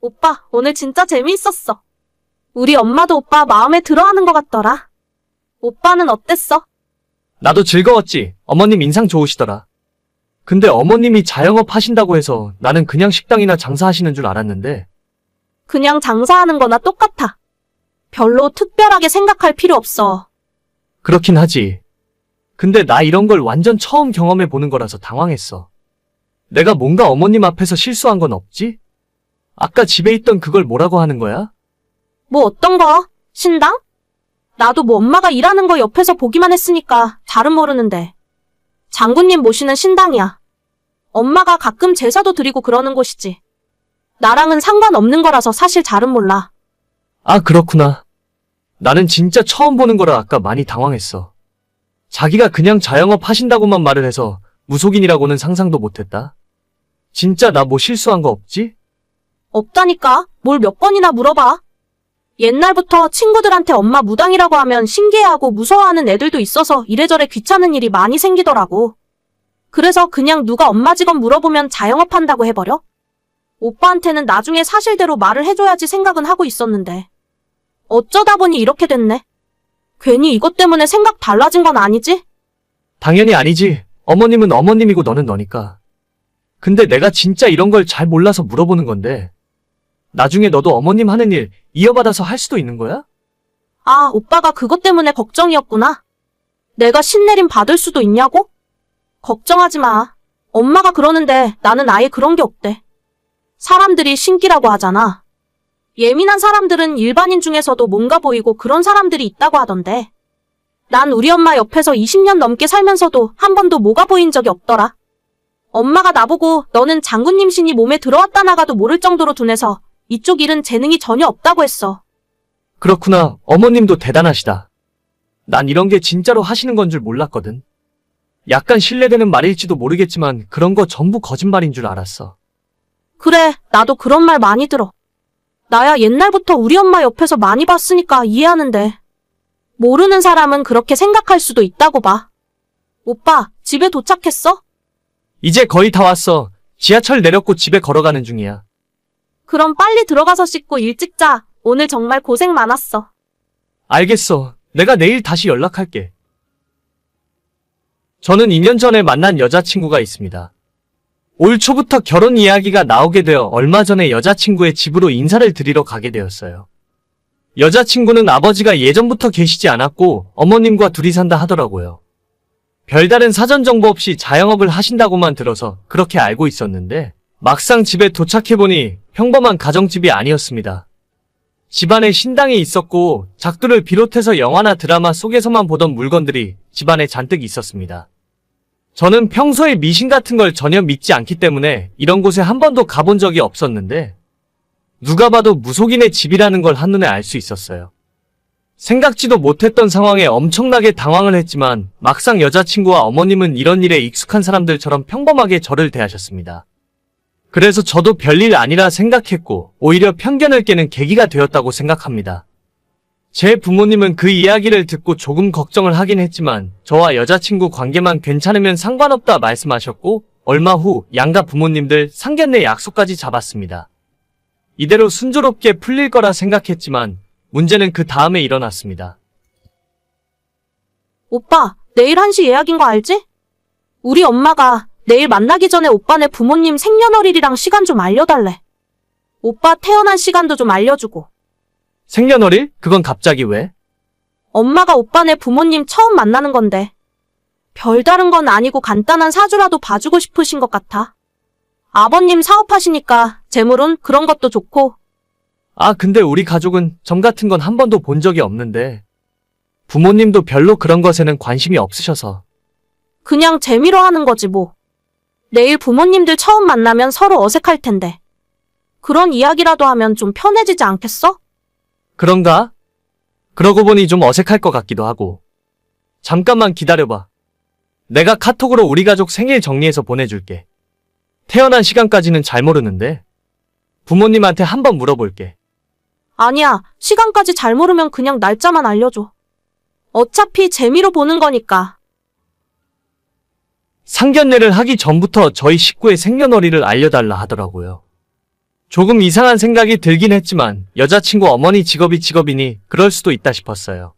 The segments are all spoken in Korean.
오빠, 오늘 진짜 재미있었어. 우리 엄마도 오빠 마음에 들어하는 것 같더라. 오빠는 어땠어? 나도 즐거웠지. 어머님 인상 좋으시더라. 근데 어머님이 자영업 하신다고 해서 나는 그냥 식당이나 장사하시는 줄 알았는데. 그냥 장사하는 거나 똑같아. 별로 특별하게 생각할 필요 없어. 그렇긴 하지. 근데 나 이런 걸 완전 처음 경험해 보는 거라서 당황했어. 내가 뭔가 어머님 앞에서 실수한 건 없지? 아까 집에 있던 그걸 뭐라고 하는 거야? 뭐 어떤 거? 신당? 나도 뭐 엄마가 일하는 거 옆에서 보기만 했으니까 잘은 모르는데. 장군님 모시는 신당이야. 엄마가 가끔 제사도 드리고 그러는 곳이지. 나랑은 상관없는 거라서 사실 잘은 몰라. 아, 그렇구나. 나는 진짜 처음 보는 거라 아까 많이 당황했어. 자기가 그냥 자영업 하신다고만 말을 해서 무속인이라고는 상상도 못했다. 진짜 나 뭐 실수한 거 없지? 없다니까. 뭘 몇 번이나 물어봐. 옛날부터 친구들한테 엄마 무당이라고 하면 신기해하고 무서워하는 애들도 있어서 이래저래 귀찮은 일이 많이 생기더라고. 그래서 그냥 누가 엄마 직업 물어보면 자영업한다고 해버려? 오빠한테는 나중에 사실대로 말을 해줘야지 생각은 하고 있었는데. 어쩌다 보니 이렇게 됐네. 괜히 이것 때문에 생각 달라진 건 아니지? 당연히 아니지. 어머님은 어머님이고 너는 너니까. 근데 내가 진짜 이런 걸 잘 몰라서 물어보는 건데. 나중에 너도 어머님 하는 일 이어받아서 할 수도 있는 거야? 아, 오빠가 그것 때문에 걱정이었구나. 내가 신내림 받을 수도 있냐고? 걱정하지 마. 엄마가 그러는데 나는 아예 그런 게 없대. 사람들이 신기라고 하잖아. 예민한 사람들은 일반인 중에서도 뭔가 보이고 그런 사람들이 있다고 하던데. 난 우리 엄마 옆에서 20년 넘게 살면서도 한 번도 뭐가 보인 적이 없더라. 엄마가 나보고 너는 장군님 신이 몸에 들어왔다 나가도 모를 정도로 둔해서 이쪽 일은 재능이 전혀 없다고 했어. 그렇구나. 어머님도 대단하시다. 난 이런 게 진짜로 하시는 건 줄 몰랐거든. 약간 신뢰되는 말일지도 모르겠지만 그런 거 전부 거짓말인 줄 알았어. 그래, 나도 그런 말 많이 들어. 나야 옛날부터 우리 엄마 옆에서 많이 봤으니까 이해하는데. 모르는 사람은 그렇게 생각할 수도 있다고 봐. 오빠, 집에 도착했어? 이제 거의 다 왔어. 지하철 내렸고 집에 걸어가는 중이야. 그럼 빨리 들어가서 씻고 일찍 자. 오늘 정말 고생 많았어. 알겠어. 내가 내일 다시 연락할게. 저는 2년 전에 만난 여자친구가 있습니다. 올 초부터 결혼 이야기가 나오게 되어 얼마 전에 여자친구의 집으로 인사를 드리러 가게 되었어요. 여자친구는 아버지가 예전부터 계시지 않았고 어머님과 둘이 산다 하더라고요. 별다른 사전 정보 없이 자영업을 하신다고만 들어서 그렇게 알고 있었는데 막상 집에 도착해보니 평범한 가정집이 아니었습니다. 집안에 신당이 있었고 작두를 비롯해서 영화나 드라마 속에서만 보던 물건들이 집안에 잔뜩 있었습니다. 저는 평소에 미신 같은 걸 전혀 믿지 않기 때문에 이런 곳에 한 번도 가본 적이 없었는데 누가 봐도 무속인의 집이라는 걸 한눈에 알 수 있었어요. 생각지도 못했던 상황에 엄청나게 당황을 했지만 막상 여자친구와 어머님은 이런 일에 익숙한 사람들처럼 평범하게 저를 대하셨습니다. 그래서 저도 별일 아니라 생각했고 오히려 편견을 깨는 계기가 되었다고 생각합니다. 제 부모님은 그 이야기를 듣고 조금 걱정을 하긴 했지만 저와 여자친구 관계만 괜찮으면 상관없다 말씀하셨고 얼마 후 양가 부모님들 상견례 약속까지 잡았습니다. 이대로 순조롭게 풀릴 거라 생각했지만 문제는 그 다음에 일어났습니다. 오빠, 내일 1시 예약인 거 알지? 우리 엄마가 내일 만나기 전에 오빠네 부모님 생년월일이랑 시간 좀 알려달래. 오빠 태어난 시간도 좀 알려주고. 생년월일? 그건 갑자기 왜? 엄마가 오빠네 부모님 처음 만나는 건데. 별다른 건 아니고 간단한 사주라도 봐주고 싶으신 것 같아. 아버님 사업하시니까 재물은 그런 것도 좋고. 아, 근데 우리 가족은 점 같은 건 한 번도 본 적이 없는데 부모님도 별로 그런 것에는 관심이 없으셔서. 그냥 재미로 하는 거지 뭐. 내일 부모님들 처음 만나면 서로 어색할 텐데. 그런 이야기라도 하면 좀 편해지지 않겠어? 그런가? 그러고 보니 좀 어색할 것 같기도 하고. 잠깐만 기다려봐. 내가 카톡으로 우리 가족 생일 정리해서 보내줄게. 태어난 시간까지는 잘 모르는데 부모님한테 한번 물어볼게. 아니야, 시간까지 잘 모르면 그냥 날짜만 알려줘. 어차피 재미로 보는 거니까. 상견례를 하기 전부터 저희 식구의 생년월일을 알려달라 하더라고요. 조금 이상한 생각이 들긴 했지만 여자친구 어머니 직업이니 그럴 수도 있다 싶었어요.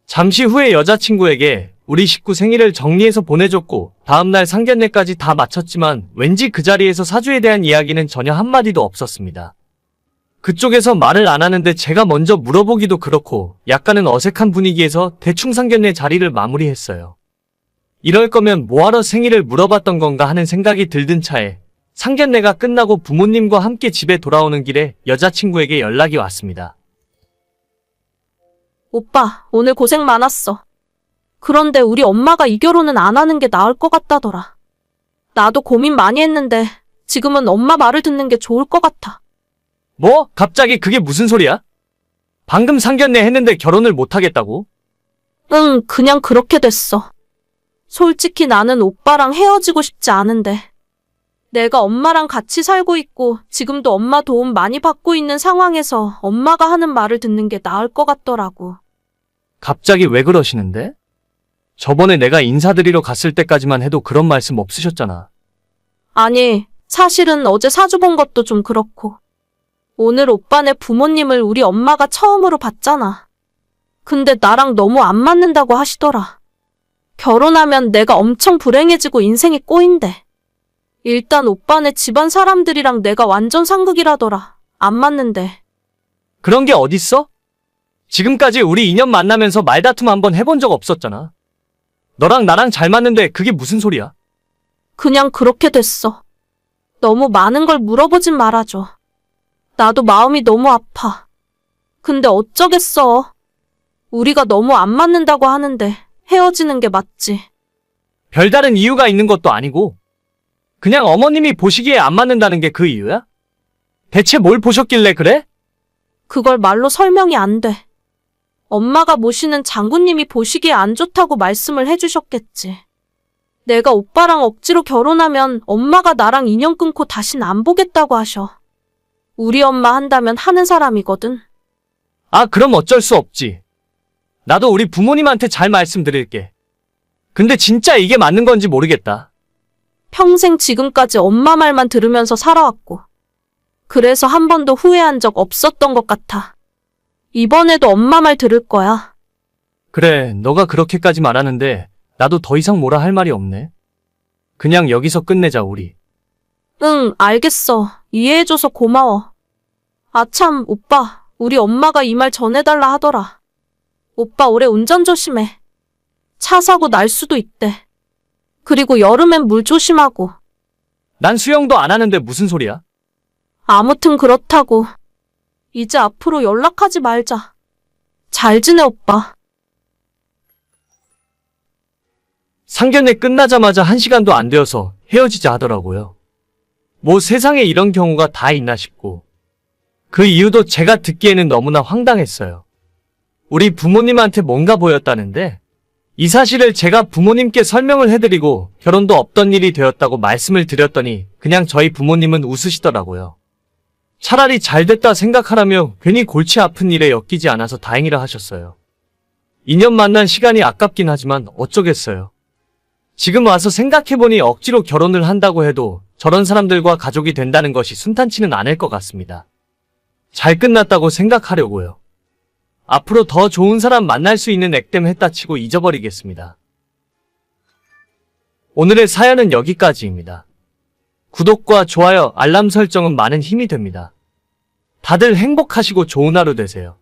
잠시 후에 여자친구에게 우리 식구 생일을 정리해서 보내줬고 다음날 상견례까지 다 마쳤지만 왠지 그 자리에서 사주에 대한 이야기는 전혀 한마디도 없었습니다. 그쪽에서 말을 안 하는데 제가 먼저 물어보기도 그렇고 약간은 어색한 분위기에서 대충 상견례 자리를 마무리했어요. 이럴 거면 뭐하러 생일을 물어봤던 건가 하는 생각이 들던 차에 상견례가 끝나고 부모님과 함께 집에 돌아오는 길에 여자친구에게 연락이 왔습니다. 오빠, 오늘 고생 많았어. 그런데 우리 엄마가 이 결혼은 안 하는 게 나을 것 같다더라. 나도 고민 많이 했는데 지금은 엄마 말을 듣는 게 좋을 것 같아. 뭐? 갑자기 그게 무슨 소리야? 방금 상견례 했는데 결혼을 못 하겠다고? 응, 그냥 그렇게 됐어. 솔직히 나는 오빠랑 헤어지고 싶지 않은데. 내가 엄마랑 같이 살고 있고 지금도 엄마 도움 많이 받고 있는 상황에서 엄마가 하는 말을 듣는 게 나을 것 같더라고. 갑자기 왜 그러시는데? 저번에 내가 인사드리러 갔을 때까지만 해도 그런 말씀 없으셨잖아. 아니, 사실은 어제 사주 본 것도 좀 그렇고. 오늘 오빠네 부모님을 우리 엄마가 처음으로 봤잖아. 근데 나랑 너무 안 맞는다고 하시더라. 결혼하면 내가 엄청 불행해지고 인생이 꼬인대. 일단 오빠네 집안 사람들이랑 내가 완전 상극이라더라. 안 맞는데. 그런 게 어딨어? 지금까지 우리 2년 만나면서 말다툼 한번 해본 적 없었잖아. 너랑 나랑 잘 맞는데 그게 무슨 소리야? 그냥 그렇게 됐어. 너무 많은 걸 물어보진 말아줘. 나도 마음이 너무 아파. 근데 어쩌겠어. 우리가 너무 안 맞는다고 하는데 헤어지는 게 맞지. 별다른 이유가 있는 것도 아니고 그냥 어머님이 보시기에 안 맞는다는 게 그 이유야? 대체 뭘 보셨길래 그래? 그걸 말로 설명이 안 돼. 엄마가 모시는 장군님이 보시기에 안 좋다고 말씀을 해주셨겠지. 내가 오빠랑 억지로 결혼하면 엄마가 나랑 인연 끊고 다신 안 보겠다고 하셔. 우리 엄마 한다면 하는 사람이거든. 아, 그럼 어쩔 수 없지. 나도 우리 부모님한테 잘 말씀드릴게. 근데 진짜 이게 맞는 건지 모르겠다. 평생 지금까지 엄마 말만 들으면서 살아왔고. 그래서 한 번도 후회한 적 없었던 것 같아. 이번에도 엄마 말 들을 거야. 그래, 너가 그렇게까지 말하는데 나도 더 이상 뭐라 할 말이 없네. 그냥 여기서 끝내자, 우리. 응, 알겠어. 이해해줘서 고마워. 아참, 오빠. 우리 엄마가 이 말 전해달라 하더라. 오빠 올해 운전 조심해. 차 사고 날 수도 있대. 그리고 여름엔 물 조심하고. 난 수영도 안 하는데 무슨 소리야? 아무튼 그렇다고. 이제 앞으로 연락하지 말자. 잘 지내, 오빠. 상견례 끝나자마자 1시간도 안 되어서 헤어지자 하더라고요. 뭐 세상에 이런 경우가 다 있나 싶고. 그 이유도 제가 듣기에는 너무나 황당했어요. 우리 부모님한테 뭔가 보였다는데 이 사실을 제가 부모님께 설명을 해드리고 결혼도 없던 일이 되었다고 말씀을 드렸더니 그냥 저희 부모님은 웃으시더라고요. 차라리 잘 됐다 생각하라며 괜히 골치 아픈 일에 엮이지 않아서 다행이라 하셨어요. 2년 만난 시간이 아깝긴 하지만 어쩌겠어요. 지금 와서 생각해보니 억지로 결혼을 한다고 해도 저런 사람들과 가족이 된다는 것이 순탄치는 않을 것 같습니다. 잘 끝났다고 생각하려고요. 앞으로 더 좋은 사람 만날 수 있는 액땜 했다 치고 잊어버리겠습니다. 오늘의 사연은 여기까지입니다. 구독과 좋아요, 알람 설정은 많은 힘이 됩니다. 다들 행복하시고 좋은 하루 되세요.